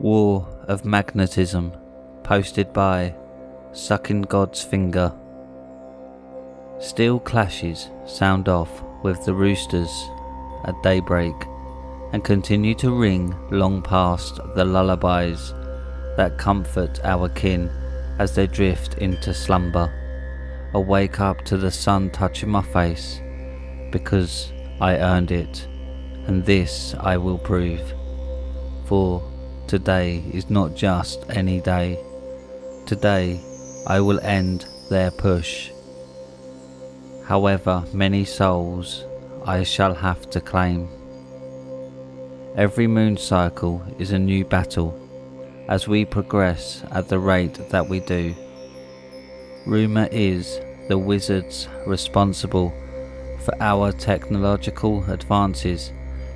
War of Magnetism, posted by Sucking God's Finger. Steel clashes sound off with the roosters at daybreak and continue to ring long past the lullabies that comfort our kin as they drift into slumber. I wake up to the sun touching my face because I earned it, and this I will prove. For today is not just any day. Today I will end their push. However many souls I shall have to claim. Every moon cycle is a new battle as we progress at the rate that we do. Rumour is the wizards responsible for our technological advances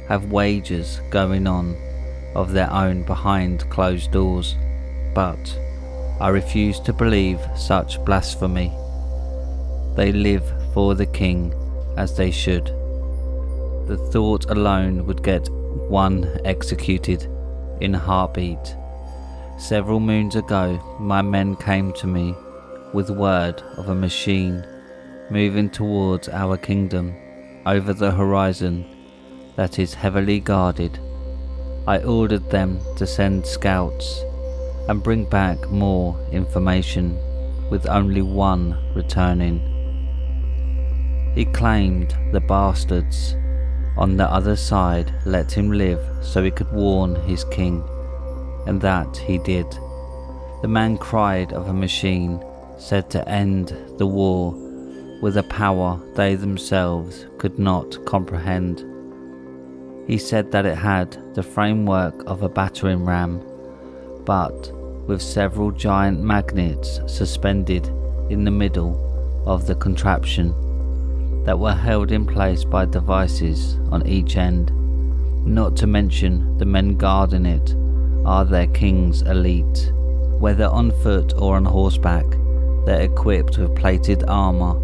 have wagers going on of their own behind closed doors, but I refuse to believe such blasphemy. They live for the king as they should. The thought alone would get one executed in a heartbeat. Several moons ago, my men came to me with word of a machine moving towards our kingdom over the horizon that is heavily guarded. I ordered them to send scouts and bring back more information, with only one returning. He claimed the bastards on the other side let him live so he could warn his king, and that he did. The man cried of a machine said to end the war with a power they themselves could not comprehend. He said that it had the framework of a battering ram, but with several giant magnets suspended in the middle of the contraption that were held in place by devices on each end. Not to mention the men guarding it are their king's elite. Whether on foot or on horseback, they're equipped with plated armour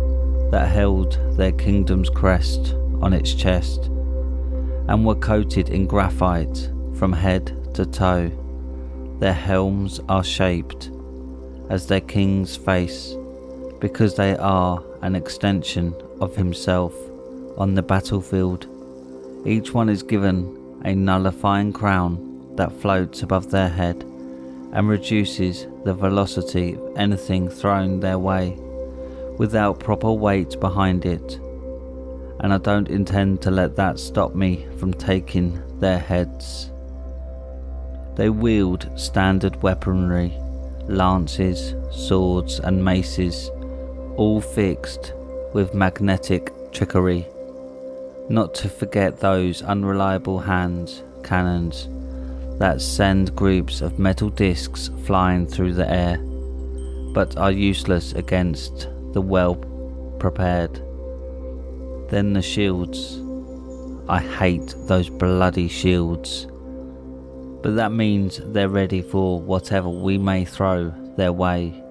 that held their kingdom's crest on its chest, and were coated in graphite from head to toe. Their helms are shaped as their king's face because they are an extension of himself on the battlefield. Each one is given a nullifying crown that floats above their head and reduces the velocity of anything thrown their way without proper weight behind it. And I don't intend to let that stop me from taking their heads. They wield standard weaponry, lances, swords and maces, all fixed with magnetic trickery. Not to forget those unreliable hand cannons that send groups of metal discs flying through the air, but are useless against the well-prepared. Then the shields. I hate those bloody shields. But that means they're ready for whatever we may throw their way.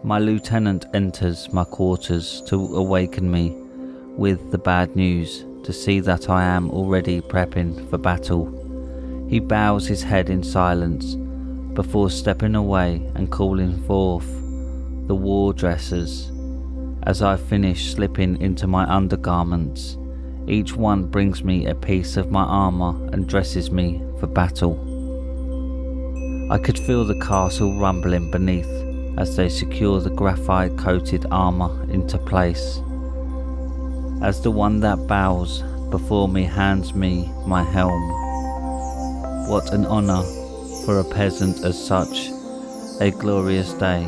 My lieutenant enters my quarters to awaken me with the bad news, to see that I am already prepping for battle. He bows his head in silence before stepping away and calling forth the war dressers. As I finish slipping into my undergarments, each one brings me a piece of my armour and dresses me for battle. I could feel the castle rumbling beneath as they secure the graphite-coated armour into place. As the one that bows before me hands me my helm. What an honour for a peasant as such a glorious day.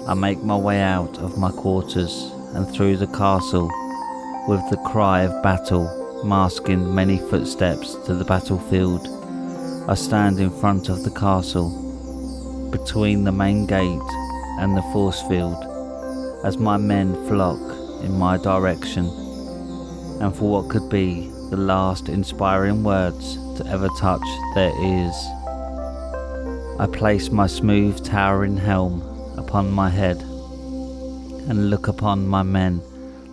I make my way out of my quarters and through the castle with the cry of battle masking many footsteps to the battlefield. I stand in front of the castle between the main gate and the force field as my men flock in my direction, and for what could be the last inspiring words to ever touch their ears, I place my smooth towering helm upon my head and look upon my men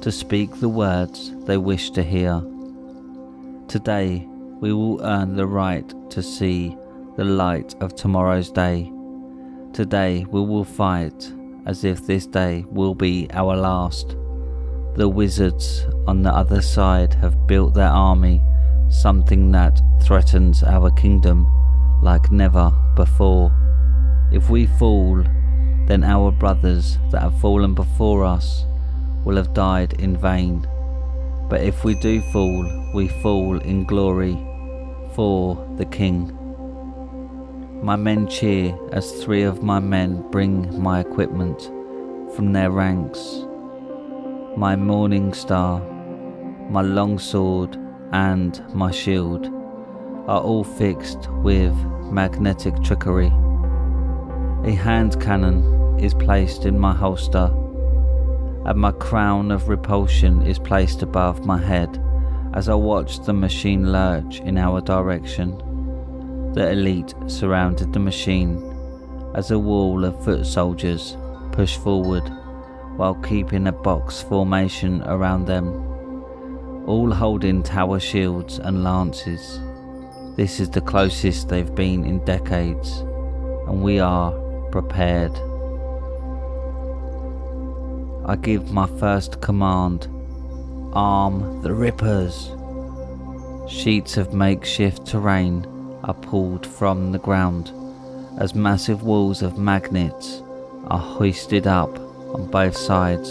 to speak the words they wish to hear. Today we will earn the right to see the light of tomorrow's day. Today we will fight as if this day will be our last. The wizards on the other side have built their army, something that threatens our kingdom like never before. If we fall, then our brothers that have fallen before us will have died in vain. But if we do fall, we fall in glory for the King. My men cheer as 3 of my men bring my equipment from their ranks. My morning star, my long sword and my shield are all fixed with magnetic trickery. A hand cannon is placed in my holster, and my crown of repulsion is placed above my head as I watch the machine lurch in our direction. The elite surrounded the machine as a wall of foot soldiers push forward while keeping a box formation around them, all holding tower shields and lances. This is the closest they've been in decades, and we are prepared. I give my first command: arm the Rippers. Sheets of makeshift terrain are pulled from the ground as massive walls of magnets are hoisted up on both sides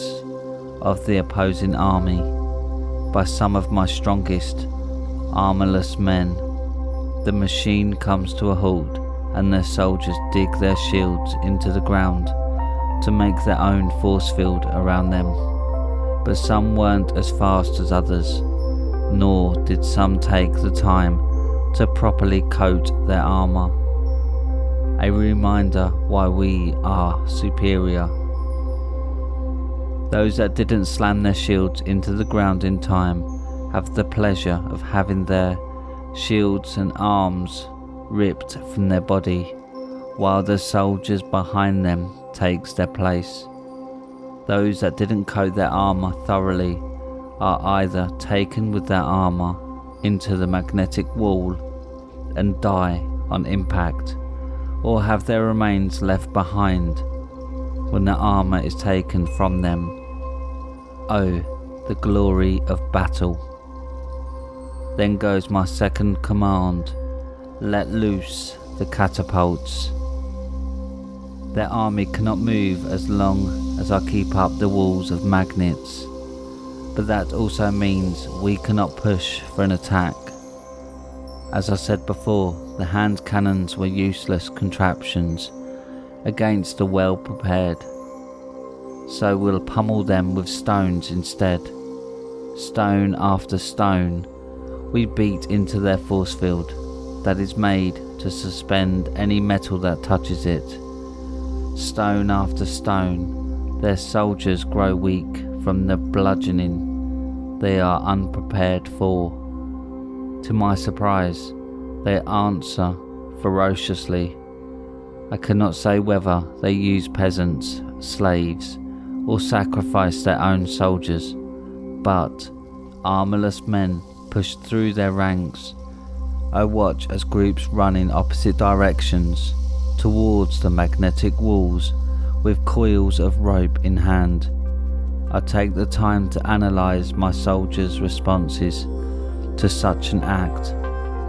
of the opposing army by some of my strongest armorless men. The machine comes to a halt and their soldiers dig their shields into the ground to make their own force field around them. But some weren't as fast as others, nor did some take the time to properly coat their armor. A reminder why we are superior. Those that didn't slam their shields into the ground in time have the pleasure of having their shields and arms ripped from their body, while the soldiers behind them takes their place. Those that didn't coat their armor thoroughly are either taken with their armor into the magnetic wall and die on impact, or have their remains left behind when the armor is taken from them. Oh, the glory of battle. Then goes my second command: let loose the catapults. Their army cannot move as long as I keep up the walls of magnets, but that also means we cannot push for an attack. As I said before, the hand cannons were useless contraptions against the well-prepared, so we'll pummel them with stones instead. Stone after stone, we beat into their force field that is made to suspend any metal that touches it. Stone after stone, their soldiers grow weak from the bludgeoning they are unprepared for. To my surprise, they answer ferociously. I cannot say whether they use peasants, slaves, or sacrifice their own soldiers, but armorless men push through their ranks. I watch as groups run in opposite directions towards the magnetic walls with coils of rope in hand. I take the time to analyze my soldiers' responses to such an act.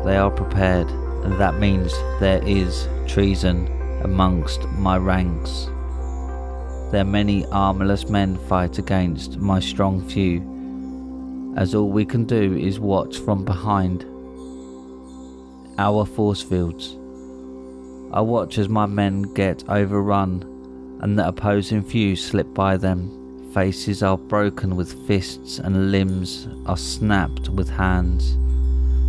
They are prepared, and that means there is treason amongst my ranks. Their many armorless men fight against my strong few, as all we can do is watch from behind our force fields. I watch as my men get overrun and the opposing few slip by them. Faces are broken with fists and limbs are snapped with hands.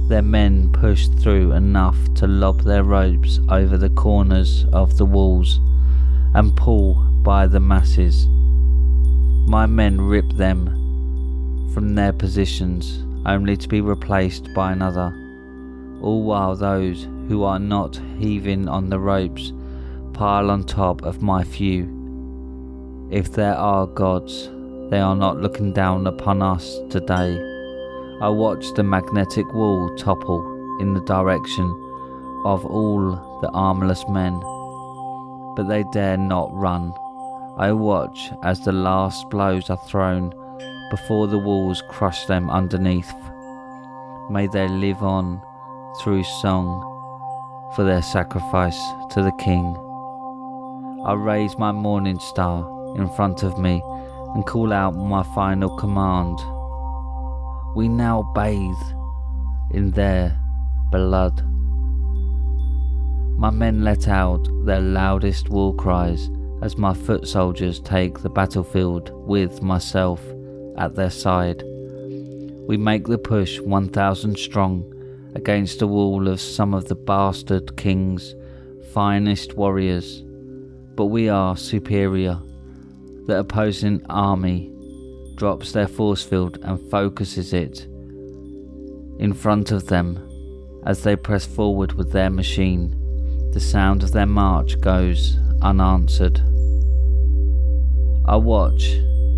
Their men push through enough to lob their ropes over the corners of the walls and pull by the masses. My men rip them from their positions only to be replaced by another, all while those who are not heaving on the ropes pile on top of my few. If there are gods, they are not looking down upon us today. I watch the magnetic wall topple in the direction of all the armless men, but they dare not run. I watch as the last blows are thrown before the walls crush them underneath. May they live on through song for their sacrifice to the king. I raise my morning star in front of me and call out my final command. We now bathe in their blood. My men let out their loudest war cries as my foot soldiers take the battlefield with myself at their side. We make the push 1,000 strong against the wall of some of the bastard king's finest warriors, but we are superior. The opposing army drops their force field and focuses it in front of them as they press forward with their machine. The sound of their march goes unanswered. I watch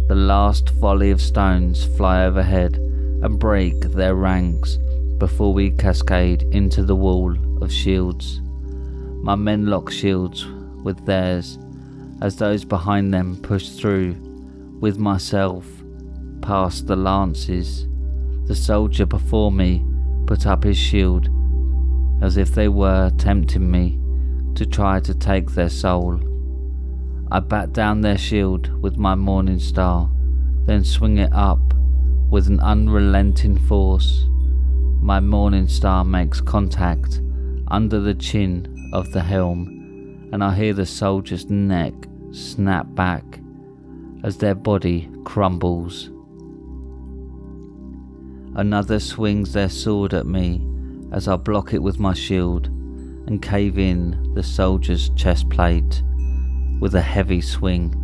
the last volley of stones fly overhead and break their ranks before we cascade into the wall of shields. My men lock shields with theirs as those behind them push through with myself past the lances. The soldier before me put up his shield as if they were tempting me to try to take their soul. I bat down their shield with my morning star, then swing it up with an unrelenting force. My morning star makes contact under the chin of the helm, and I hear the soldier's neck snap back as their body crumbles. Another swings their sword at me as I block it with my shield and cave in the soldier's chest plate with a heavy swing.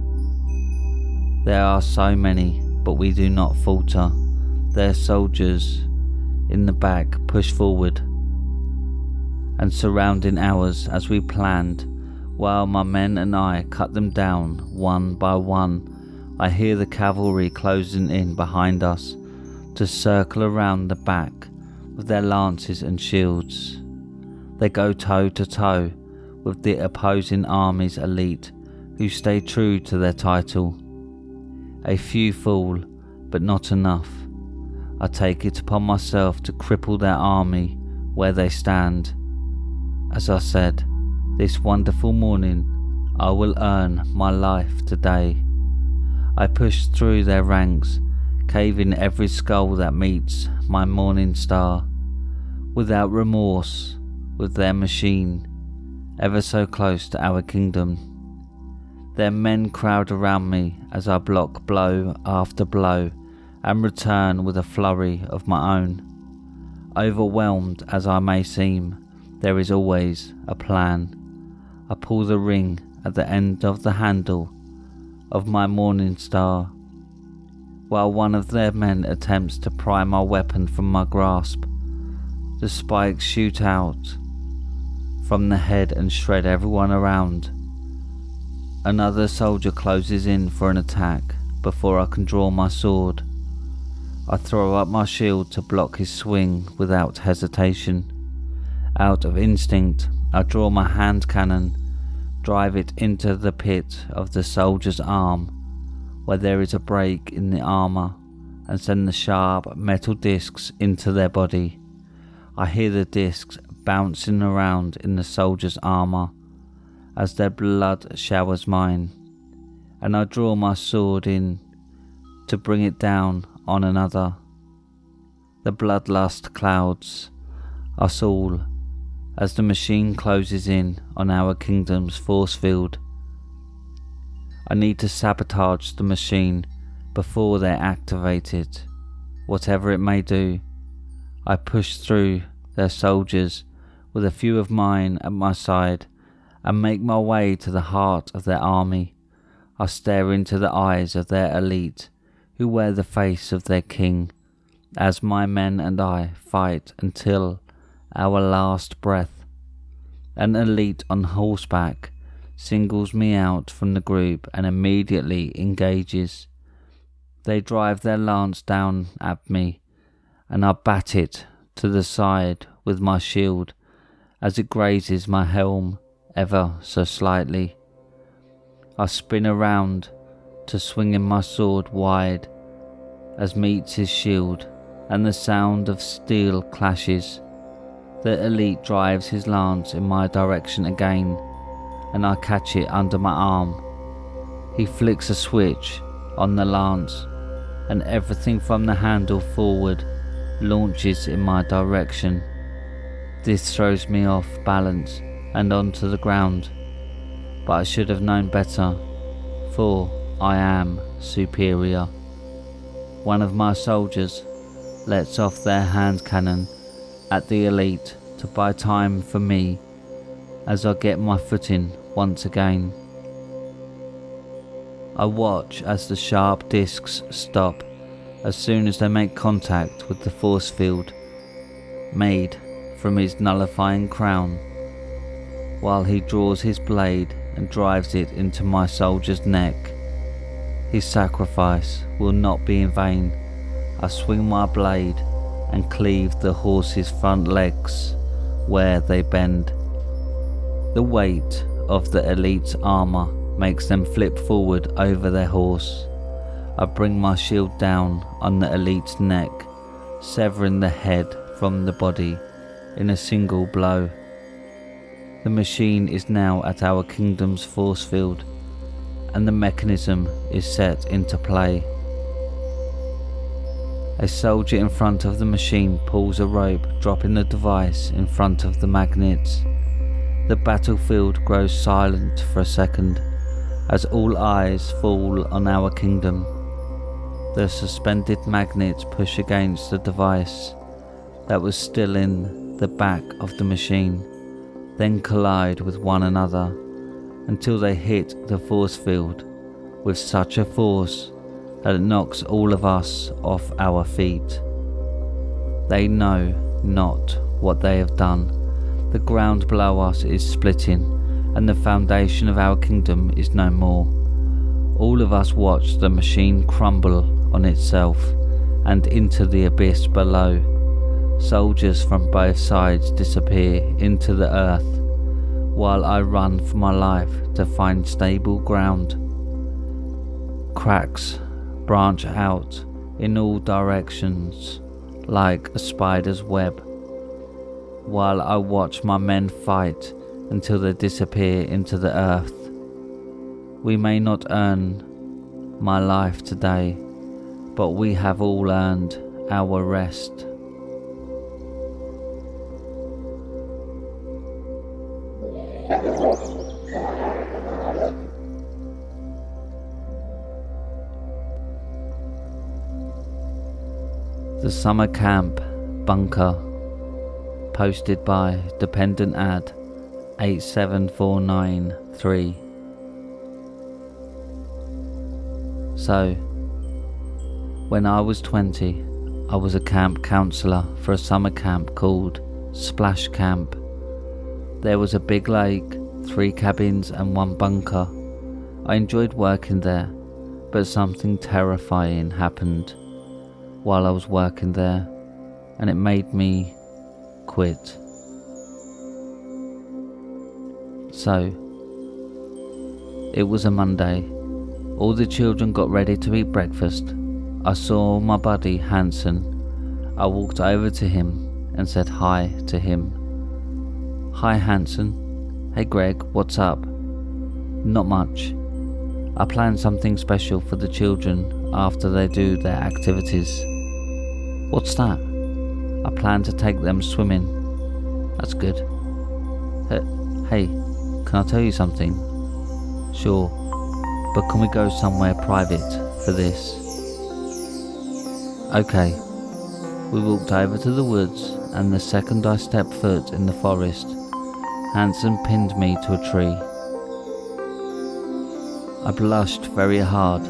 There are so many, but we do not falter. Their soldiers in the back push forward and surrounding ours as we planned, while my men and I cut them down one by one. I hear the cavalry closing in behind us to circle around the back with their lances and shields. They go toe to toe with the opposing army's elite, who stay true to their title. A few fall, but not enough. I take it upon myself to cripple their army where they stand. As I said, this wonderful morning I will earn my life today. I push through their ranks, caving every skull that meets my morning star, without remorse, with their machine ever so close to our kingdom. Their men crowd around me as I block blow after blow and return with a flurry of my own. Overwhelmed as I may seem, there is always a plan. I pull the ring at the end of the handle of my morning star, while one of their men attempts to pry my weapon from my grasp. The spikes shoot out from the head and shred everyone around. Another soldier closes in for an attack before I can draw my sword. I throw up my shield to block his swing without hesitation. Out of instinct, I draw my hand cannon, drive it into the pit of the soldier's arm, where there is a break in the armour, and send the sharp metal discs into their body. I hear the discs bouncing around in the soldier's armour as their blood showers mine, and I draw my sword in to bring it down on another. The bloodlust clouds us all as the machine closes in on our kingdom's force field. I need to sabotage the machine before they activate it, whatever it may do. I push through their soldiers with a few of mine at my side and make my way to the heart of their army. I stare into the eyes of their elite, who wear the face of their king, as my men and I fight until our last breath. An elite on horseback singles me out from the group and immediately engages. They drive their lance down at me, and I bat it to the side with my shield as it grazes my helm ever so slightly. I spin around to swinging my sword wide as meets his shield, and the sound of steel clashes. The elite drives his lance in my direction again, and I catch it under my arm. He flicks a switch on the lance, and everything from the handle forward launches in my direction. This throws me off balance and onto the ground, but I should have known better, for I am superior. One of my soldiers lets off their hand cannon at the elite to buy time for me as I get my footing once again. I watch as the sharp discs stop as soon as they make contact with the force field made from his nullifying crown, while he draws his blade and drives it into my soldier's neck. His sacrifice will not be in vain. I swing my blade and cleave the horse's front legs where they bend. The weight of the elite's armour makes them flip forward over their horse. I bring my shield down on the elite's neck, severing the head from the body in a single blow. The machine is now at our kingdom's force field, and the mechanism is set into play. A soldier in front of the machine pulls a rope, dropping the device in front of the magnets. The battlefield grows silent for a second as all eyes fall on our kingdom. The suspended magnets push against the device that was still in the back of the machine, then collide with one another until they hit the force field with such a force that it knocks all of us off our feet. They know not what they have done. The ground below us is splitting, and the foundation of our kingdom is no more. All of us watch the machine crumble on itself and into the abyss below. Soldiers from both sides disappear into the earth, while I run for my life to find stable ground. Cracks branch out in all directions like a spider's web, while I watch my men fight until they disappear into the earth. We may not earn my life today, but we have all earned our rest. The Summer Camp Bunker, posted by Dependent Ad 87493. So, when I was 20, I was a camp counsellor for a summer camp called Splash Camp. There was a big lake, 3 cabins and 1 bunker. I enjoyed working there, but something terrifying happened while I was working there, and it made me quit. So, it was a Monday. All the children got ready to eat breakfast. I saw my buddy Hanson. I walked over to him and said hi to him. "Hi Hanson." "Hey Greg, what's up?" "Not much. I planned something special for the children after they do their activities." "What's that?" "I plan to take them swimming." "That's good. Hey, can I tell you something?" "Sure, but can we go somewhere private for this?" "Okay." We walked over to the woods, and the second I stepped foot in the forest, Hanson pinned me to a tree. I blushed very hard.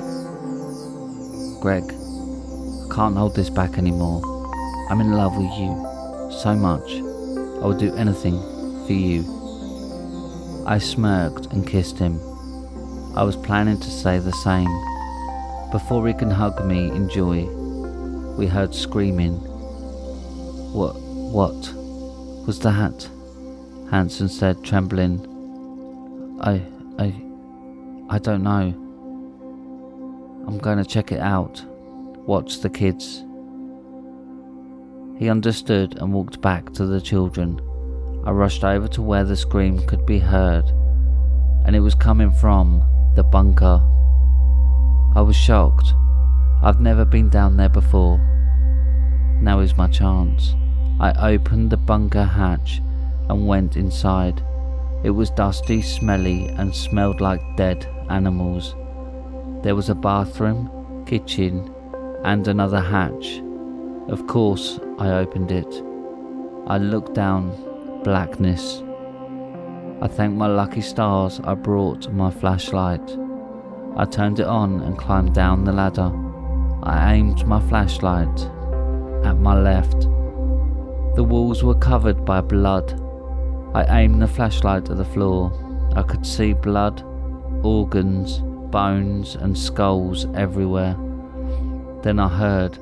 "Greg, I can't hold this back anymore. I'm in love with you so much. I would do anything for you." I smirked and kissed him. I was planning to say the same. Before he can hug me in joy, we heard screaming. What was that?" Hanson said, trembling. I don't know. I'm going to check it out. Watch the kids. He understood and walked back to the children. I rushed over to where the scream could be heard, and it was coming from the bunker. I was shocked. I've never been down there before. Now is my chance. I opened the bunker hatch and went inside. It was dusty, smelly, and smelled like dead animals. There was a bathroom, kitchen, and another hatch. Of course, I opened it. I looked down. Blackness. I thanked my lucky stars I brought my flashlight. I turned it on and climbed down the ladder. I aimed my flashlight at my left. The walls were covered by blood. I aimed the flashlight at the floor. I could see blood, organs, bones and skulls everywhere. Then I heard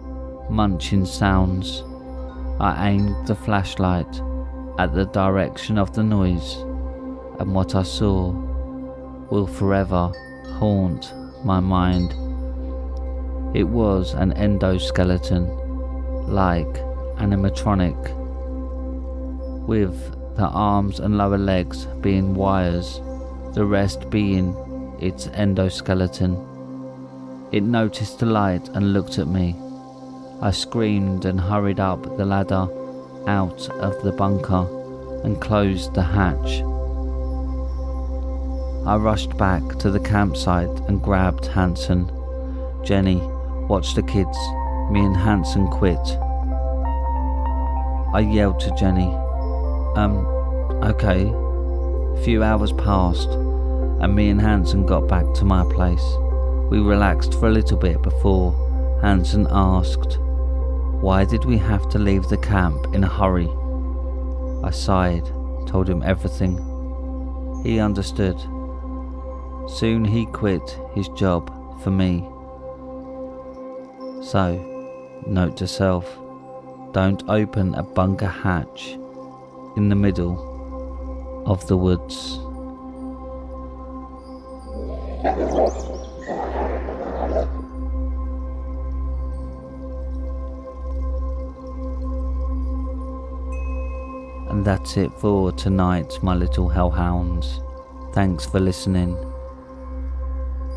munching sounds. I aimed the flashlight at the direction of the noise, and what I saw will forever haunt my mind. It was an endoskeleton, like animatronic, with the arms and lower legs being wires, the rest being its endoskeleton. It noticed the light and looked at me. I screamed and hurried up the ladder out of the bunker and closed the hatch. I rushed back to the campsite and grabbed Hanson. Jenny, watch the kids. Me and Hanson quit. I yelled to Jenny, okay. A few hours passed and me and Hanson got back to my place. We relaxed for a little bit before Hanson asked, why did we have to leave the camp in a hurry? I sighed, told him everything. He understood. Soon he quit his job for me. So, note to self, don't open a bunker hatch in the middle of the woods. And that's it for tonight, my little hellhounds. Thanks for listening.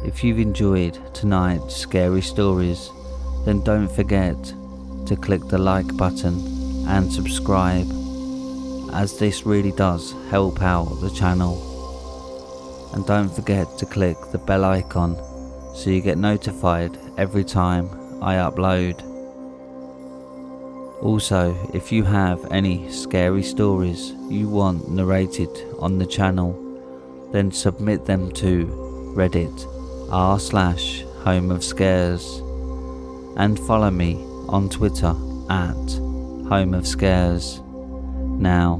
If you've enjoyed tonight's scary stories, then don't forget to click the like button and subscribe, as this really does help out the channel. And don't forget to click the bell icon so you get notified every time I upload. Also, if you have any scary stories you want narrated on the channel, then submit them to Reddit r/homeofscares and follow me on Twitter at homeofscares. Now,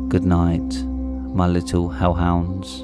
good night, my little hellhounds.